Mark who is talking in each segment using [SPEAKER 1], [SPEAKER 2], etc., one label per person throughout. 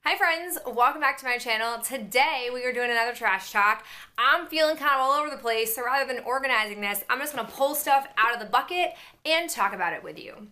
[SPEAKER 1] Hi friends, welcome back to my channel. Today we are doing another trash talk. I'm feeling kind of all over the place, so rather than organizing this, I'm just gonna pull stuff out of the bucket and talk about it with you.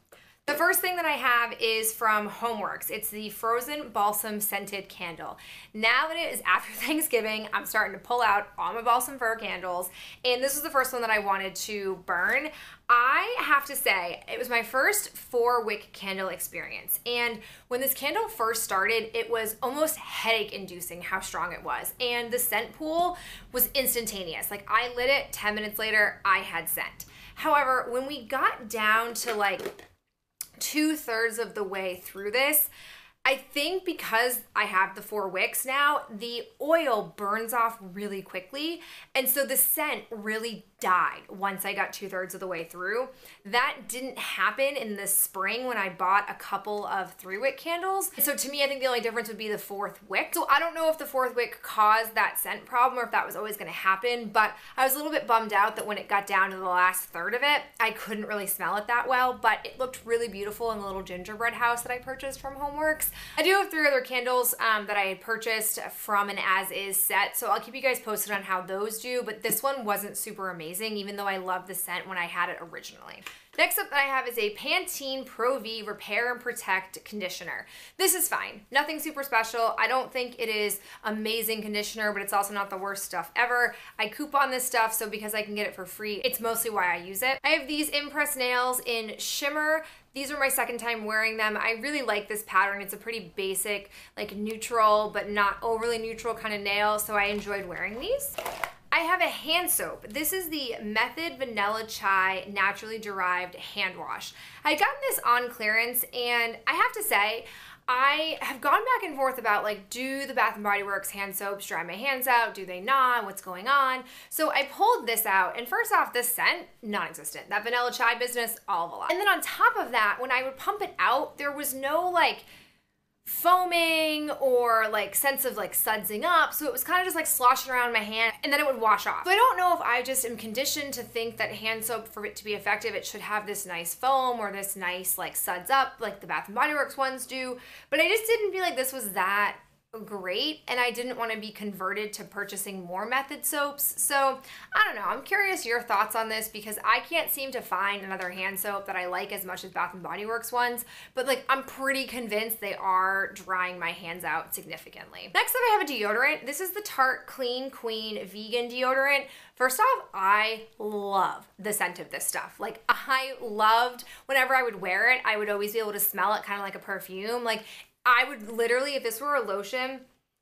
[SPEAKER 1] The first thing that I have is from Homeworks. It's the Frozen Balsam Scented Candle. Now that it is after Thanksgiving, I'm starting to pull out all my balsam fir candles, and this was the first one that I wanted to burn. I have to say, it was my first 4-wick candle experience, and when this candle first started, it was almost headache-inducing how strong it was, and the scent pool was instantaneous. Like, I lit it, 10 minutes later, I had scent. However, when we got down to like 2/3 of the way through this, I think because I have the 4 wicks now, the oil burns off really quickly, and so the scent really died once I got 2/3 of the way through. That didn't happen in the spring when I bought a couple of 3-wick candles. So to me, I think the only difference would be the 4th wick. So I don't know if the 4th wick caused that scent problem or if that was always gonna happen, but I was a little bit bummed out that when it got down to the last third of it, I couldn't really smell it that well, but it looked really beautiful in the little gingerbread house that I purchased from Homeworks. I do have 3 other candles that I had purchased from an as-is set, so I'll keep you guys posted on how those do, but this one wasn't super amazing, even though I loved the scent when I had it originally. Next up that I have is a Pantene Pro-V Repair and Protect Conditioner. This is fine. Nothing super special. I don't think it is amazing conditioner, but it's also not the worst stuff ever. I coupon this stuff, so because I can get it for free, it's mostly why I use it. I have these Impress nails in Shimmer. These are my second time wearing them. I really like this pattern. It's a pretty basic, like neutral, but not overly neutral kind of nail, so I enjoyed wearing these. I have a hand soap. This is the Method Vanilla Chai Naturally Derived Hand Wash. I had gotten this on clearance, and I have to say, I have gone back and forth about, like, do the Bath & Body Works hand soaps dry my hands out? Do they not? What's going on? So I pulled this out, and first off, this scent, non-existent. That vanilla chai business, all of a lot. And then on top of that, when I would pump it out, there was no, like, foaming or like sense of like sudsing up, so it was kind of just like sloshing around my hand and then it would wash off. So I don't know if I just am conditioned to think that hand soap, for it to be effective, it should have this nice foam or this nice like suds up like the Bath & Body Works ones do, but I just didn't feel like this was that great, and I didn't want to be converted to purchasing more Method soaps. So I don't know, I'm curious your thoughts on this, because I can't seem to find another hand soap that I like as much as Bath & Body Works ones, but like I'm pretty convinced they are drying my hands out significantly. Next up I have a deodorant. This is the Tarte Clean Queen vegan deodorant. First off, I love the scent of this stuff. Like, I loved whenever I would wear it, I would always be able to smell it kind of like a perfume. Like, I would literally, if this were a lotion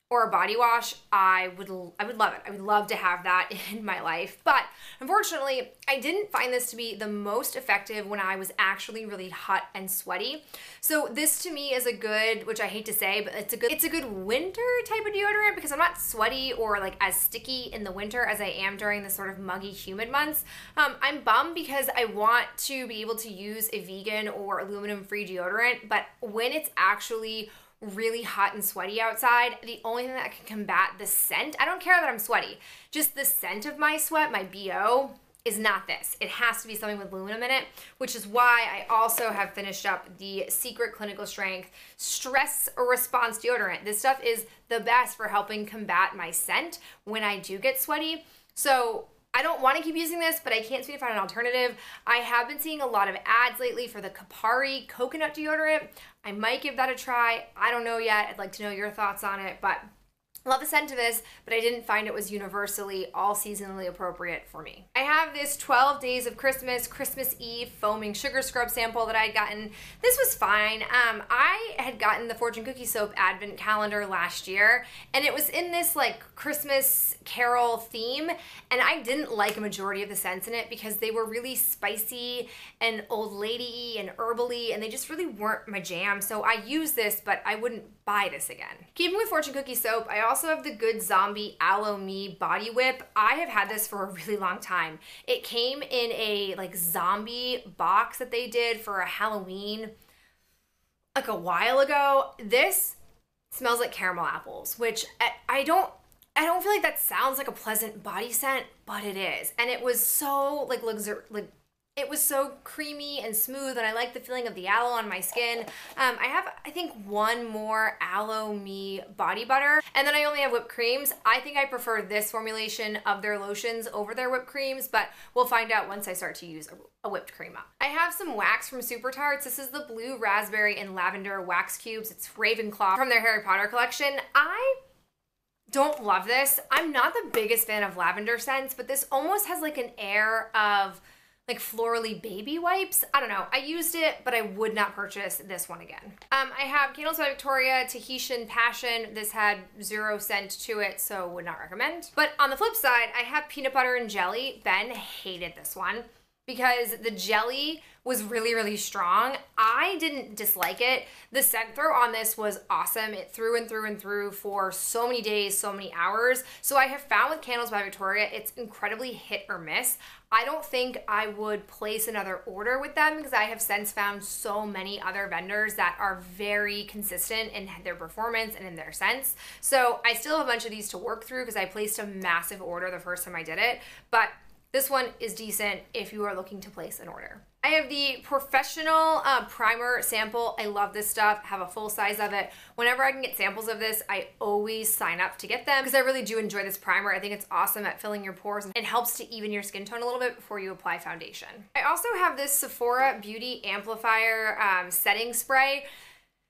[SPEAKER 1] or a body wash, I would love it. I would love to have that in my life. But unfortunately, I didn't find this to be the most effective when I was actually really hot and sweaty. So this to me is a good, which I hate to say, but it's a good winter type of deodorant, because I'm not sweaty or like as sticky in the winter as I am during the sort of muggy, humid months. I'm bummed because I want to be able to use a vegan or aluminum-free deodorant, but when it's actually really hot and sweaty outside, the only thing that can combat the scent, I don't care that I'm sweaty, just the scent of my sweat, my BO, is not this. It has to be something with aluminum in it, which is why I also have finished up the Secret Clinical Strength Stress Response Deodorant. This stuff is the best for helping combat my scent when I do get sweaty. So I don't want to keep using this, but I can't seem to find an alternative. I have been seeing a lot of ads lately for the Kapari coconut deodorant. I might give that a try. I don't know yet. I'd like to know your thoughts on it, but I love the scent of this, but I didn't find it was universally all seasonally appropriate for me. I have this 12 Days of Christmas Eve foaming sugar scrub sample that I had gotten. This was fine. I had gotten the Fortune Cookie Soap advent calendar last year, and it was in this like Christmas carol theme, and I didn't like a majority of the scents in it because they were really spicy and old lady-y and herbally, and they just really weren't my jam. So I used this, but I wouldn't buy this again. Keeping with Fortune Cookie Soap, I also have the Good Zombie Aloe Me Body Whip. I have had this for a really long time. It came in a like zombie box that they did for a Halloween like a while ago. This smells like caramel apples, which I don't feel like that sounds like a pleasant body scent, but it is. And it was so like It was so creamy and smooth, and I like the feeling of the aloe on my skin. I have, I think, one more Aloe Me body butter, and then I only have whipped creams. I think I prefer this formulation of their lotions over their whipped creams, but we'll find out once I start to use a whipped cream up. I have some wax from Super Tarts. This is the blue raspberry and lavender wax cubes. It's Ravenclaw from their Harry Potter collection. I don't love this. I'm not the biggest fan of lavender scents, but this almost has like an air of like florally baby wipes. I don't know. I used it, but I would not purchase this one again. I have Candles by Victoria Tahitian Passion. This had 0 scent to it, so would not recommend. But on the flip side, I have Peanut Butter and Jelly. Ben hated this one because the jelly was really, really strong. I didn't dislike it. The scent throw on this was awesome. It threw and through and through for so many days, so many hours. So I have found with Candles by Victoria, it's incredibly hit or miss. I don't think I would place another order with them because I have since found so many other vendors that are very consistent in their performance and in their scents. So I still have a bunch of these to work through because I placed a massive order the first time I did it, but this one is decent if you are looking to place an order. I have the Professional Primer sample. I love this stuff. I have a full size of it. Whenever I can get samples of this, I always sign up to get them because I really do enjoy this primer. I think it's awesome at filling your pores and helps to even your skin tone a little bit before you apply foundation. I also have this Sephora Beauty Amplifier setting spray.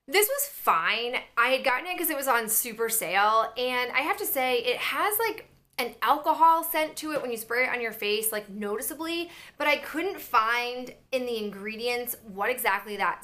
[SPEAKER 1] This was fine. I had gotten it because it was on super sale, and I have to say it has like an alcohol scent to it when you spray it on your face, like noticeably, but I couldn't find in the ingredients what exactly that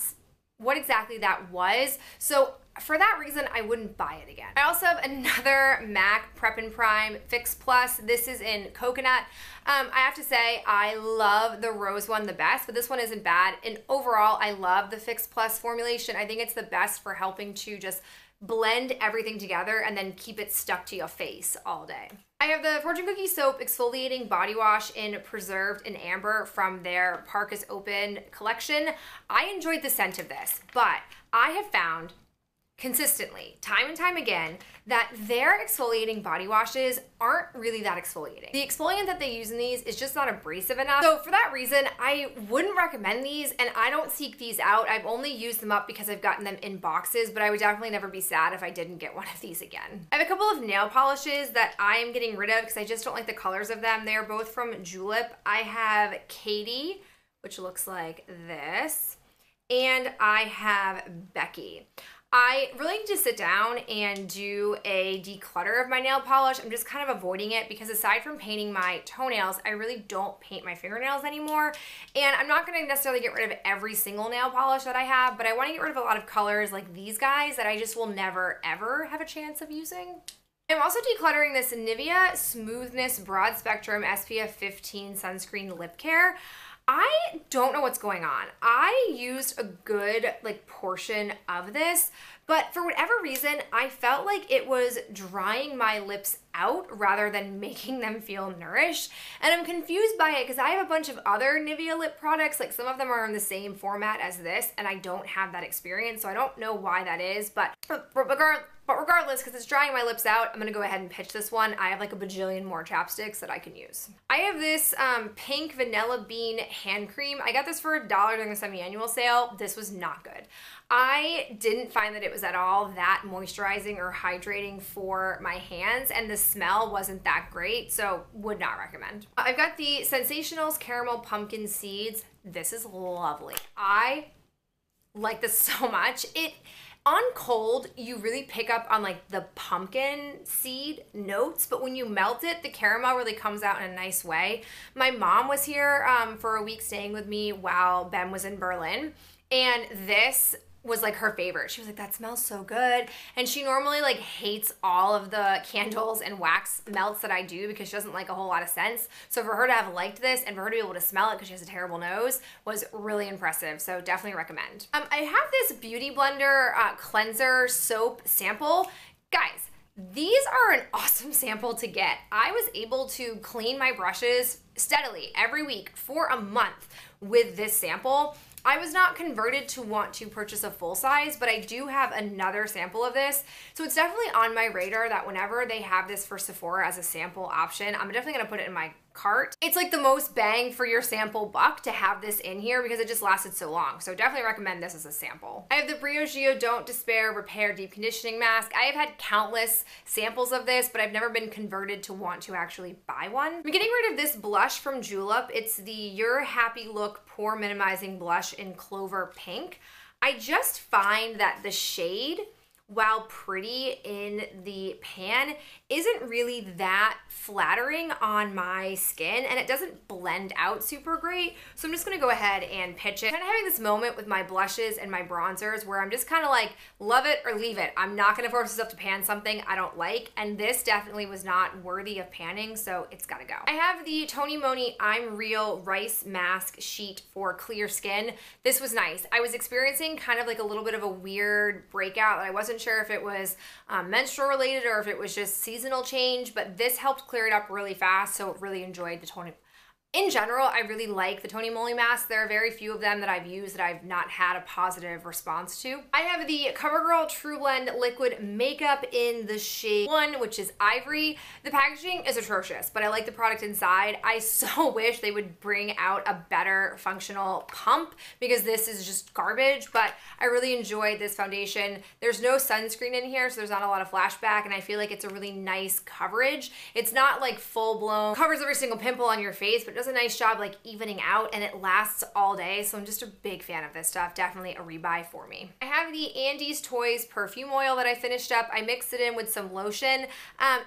[SPEAKER 1] was. So for that reason, I wouldn't buy it again. I also have another MAC Prep and Prime Fix Plus. This is in coconut. I have to say, I love the rose one the best, but this one isn't bad. And overall, I love the Fix Plus formulation. I think it's the best for helping to just blend everything together and then keep it stuck to your face all day. I have the Fortune Cookie Soap Exfoliating Body Wash in Preserved and Amber from their Park is Open collection. I enjoyed the scent of this, but I have found consistently, time and time again, that their exfoliating body washes aren't really that exfoliating. The exfoliant that they use in these is just not abrasive enough. So for that reason, I wouldn't recommend these, and I don't seek these out. I've only used them up because I've gotten them in boxes, but I would definitely never be sad if I didn't get one of these again. I have a couple of nail polishes that I am getting rid of because I just don't like the colors of them. They are both from Julep. I have Katie, which looks like this, and I have Becky. I really need to sit down and do a declutter of my nail polish. I'm just kind of avoiding it because aside from painting my toenails, I really don't paint my fingernails anymore. And I'm not going to necessarily get rid of every single nail polish that I have, but I want to get rid of a lot of colors like these guys that I just will never ever have a chance of using. I'm also decluttering this Nivea Smoothness Broad Spectrum SPF 15 Sunscreen Lip Care. I don't know what's going on. I used a good portion of this, but for whatever reason, I felt like it was drying my lips out rather than making them feel nourished. And I'm confused by it because I have a bunch of other Nivea lip products, like some of them are in the same format as this, and I don't have that experience, so I don't know why that is, but regardless, because it's drying my lips out, I'm gonna go ahead and pitch this one. I have like a bajillion more chapsticks that I can use. I have this pink vanilla bean hand cream. I got this for $1 during the semi-annual sale. This was not good. I didn't find that it was at all that moisturizing or hydrating for my hands, and the smell wasn't that great, so would not recommend. I've got the Sensationals Caramel Pumpkin Seeds. This is lovely. I like this so much. On cold, you really pick up on like the pumpkin seed notes, but when you melt it, the caramel really comes out in a nice way. My mom was here for a week staying with me while Ben was in Berlin, and this was like her favorite. She was like, that smells so good. And she normally like hates all of the candles and wax melts that I do because she doesn't like a whole lot of scents. So for her to have liked this and for her to be able to smell it because she has a terrible nose was really impressive. So definitely recommend. I have this Beauty Blender cleanser soap sample. Guys, these are an awesome sample to get. I was able to clean my brushes steadily every week for a month with this sample. I was not converted to want to purchase a full size, but I do have another sample of this. So it's definitely on my radar that whenever they have this for Sephora as a sample option, I'm definitely gonna put it in my cart. It's like the most bang for your sample buck to have this in here because it just lasted so long. So definitely recommend this as a sample. I have the Briogeo Don't Despair Repair Deep Conditioning Mask. I have had countless samples of this, but I've never been converted to want to actually buy one. I'm getting rid of this blush from Julep. It's the Your Happy Look Pore Minimizing Blush in Clover Pink. I just find that the shade, while pretty in the pan, isn't really that flattering on my skin, and it doesn't blend out super great. So I'm just gonna go ahead and pitch it. I'm kind of having this moment with my blushes and my bronzers where I'm just kind of like, love it or leave it. I'm not gonna force myself to pan something I don't like, and this definitely was not worthy of panning, so it's gotta go. I have the Tony Moni I'm Real Rice Mask Sheet for clear skin. This was nice. I was experiencing kind of like a little bit of a weird breakout that I wasn't sure if it was menstrual related or if it was just seasonal change, but this helped clear it up really fast, so really enjoyed the Tony. In general, I really like the Tony Moly masks. There are very few of them that I've used that I've not had a positive response to. I have the CoverGirl True Blend Liquid Makeup in the shade 1, which is Ivory. The packaging is atrocious, but I like the product inside. I so wish they would bring out a better functional pump because this is just garbage, but I really enjoyed this foundation. There's no sunscreen in here, so there's not a lot of flashback, and I feel like it's a really nice coverage. It's not like full-blown, covers every single pimple on your face, but does a nice job like evening out, and it lasts all day, so I'm just a big fan of this stuff. Definitely a rebuy for me. I have the Andes Toys perfume oil that I finished up. I mixed it in with some lotion.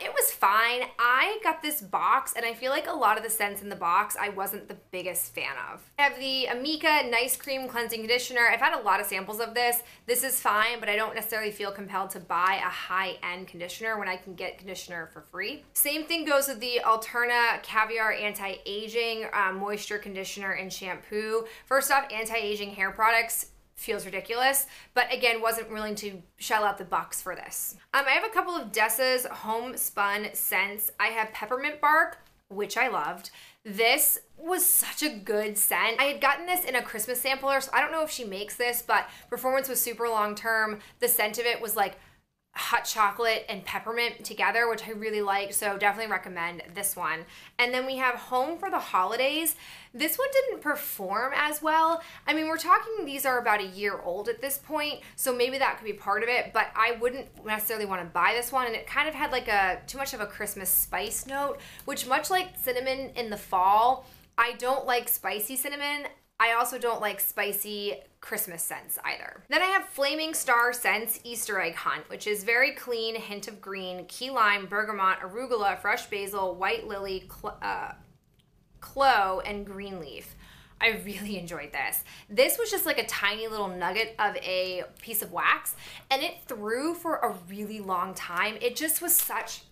[SPEAKER 1] It was fine. I got this box, and I feel like a lot of the scents in the box I wasn't the biggest fan of. I have the Amika Nice Cream Cleansing Conditioner. I've had a lot of samples of this. This is fine, but I don't necessarily feel compelled to buy a high-end conditioner when I can get conditioner for free. Same thing goes with the Alterna Caviar Anti-Aging moisture conditioner and shampoo. First off, anti-aging hair products feels ridiculous, but again, wasn't willing to shell out the bucks for this. I have a couple of Dessa's homespun scents. I have peppermint bark, which I loved. This was such a good scent. I had gotten this in a Christmas sampler, so I don't know if she makes this, but performance was super long term. The scent of it was like hot chocolate and peppermint together, which I really liked, so definitely recommend this one. And then we have Home for the Holidays. This one didn't perform as well. I mean, we're talking these are about a year old at this point, so maybe that could be part of it, but I wouldn't necessarily want to buy this one, and it kind of had like too much of a Christmas spice note, which much like cinnamon in the fall, I don't like spicy cinnamon. I also don't like spicy Christmas scents either. Then I have Flaming Star Scents Easter Egg Hunt, which is very clean, hint of green, key lime, bergamot, arugula, fresh basil, white lily, clove, and green leaf. I really enjoyed this. This was just like a tiny little nugget of a piece of wax, and it threw for a really long time. It just was such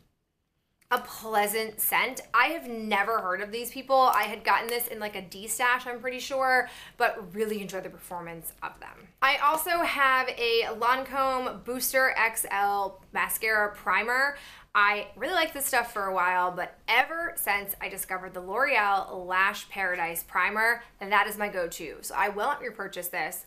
[SPEAKER 1] a pleasant scent. I have never heard of these people. I had gotten this in like a D-stash, I'm pretty sure, but really enjoyed the performance of them. I also have a Lancome Booster XL Mascara Primer. I really liked this stuff for a while, but ever since I discovered the L'Oreal Lash Paradise Primer, and that is my go-to. So I will not repurchase this.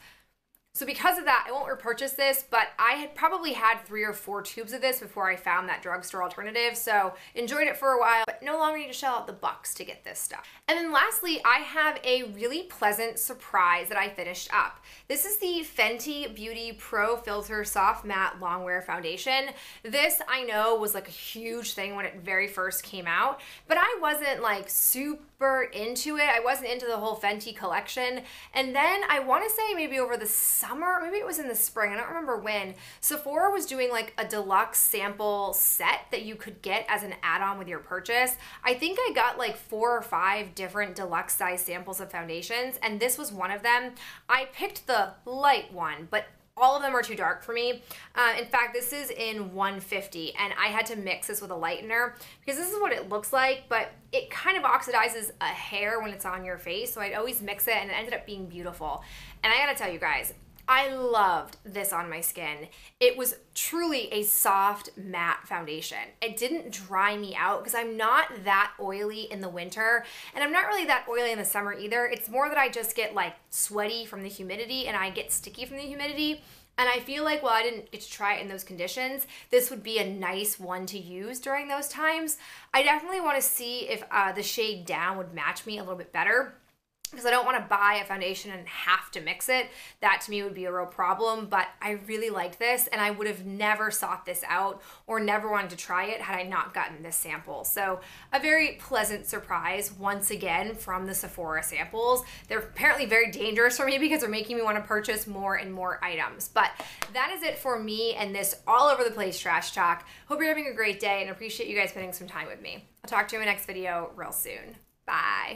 [SPEAKER 1] So because of that, I won't repurchase this, but I had probably had 3 or 4 tubes of this before I found that drugstore alternative, so enjoyed it for a while, but no longer need to shell out the bucks to get this stuff. And then lastly, I have a really pleasant surprise that I finished up. This is the Fenty Beauty Pro Filter Soft Matte Longwear Foundation. This, I know, was like a huge thing when it very first came out, but I wasn't like super into it. I wasn't into the whole Fenty collection. And then I want to say maybe over the summer, maybe it was in the spring, I don't remember when, Sephora was doing like a deluxe sample set that you could get as an add-on with your purchase. I think I got like 4 or 5 different deluxe size samples of foundations, and this was one of them. I picked the light one, but all of them are too dark for me. In fact, this is in 150, and I had to mix this with a lightener because this is what it looks like, but it kind of oxidizes a hair when it's on your face, so I'd always mix it, and it ended up being beautiful. And I gotta tell you guys, I loved this on my skin. It was truly a soft, matte foundation. It didn't dry me out because I'm not that oily in the winter, and I'm not really that oily in the summer either. It's more that I just get like sweaty from the humidity and I get sticky from the humidity. And I feel like while I didn't get to try it in those conditions, this would be a nice one to use during those times. I definitely want to see if the shade down would match me a little bit better, because I don't want to buy a foundation and have to mix it. That to me would be a real problem, but I really like this and I would have never sought this out or never wanted to try it had I not gotten this sample. So a very pleasant surprise once again from the Sephora samples. They're apparently very dangerous for me because they're making me want to purchase more and more items. But that is it for me and this all over the place trash talk. Hope you're having a great day and appreciate you guys spending some time with me. I'll talk to you in my next video real soon. Bye.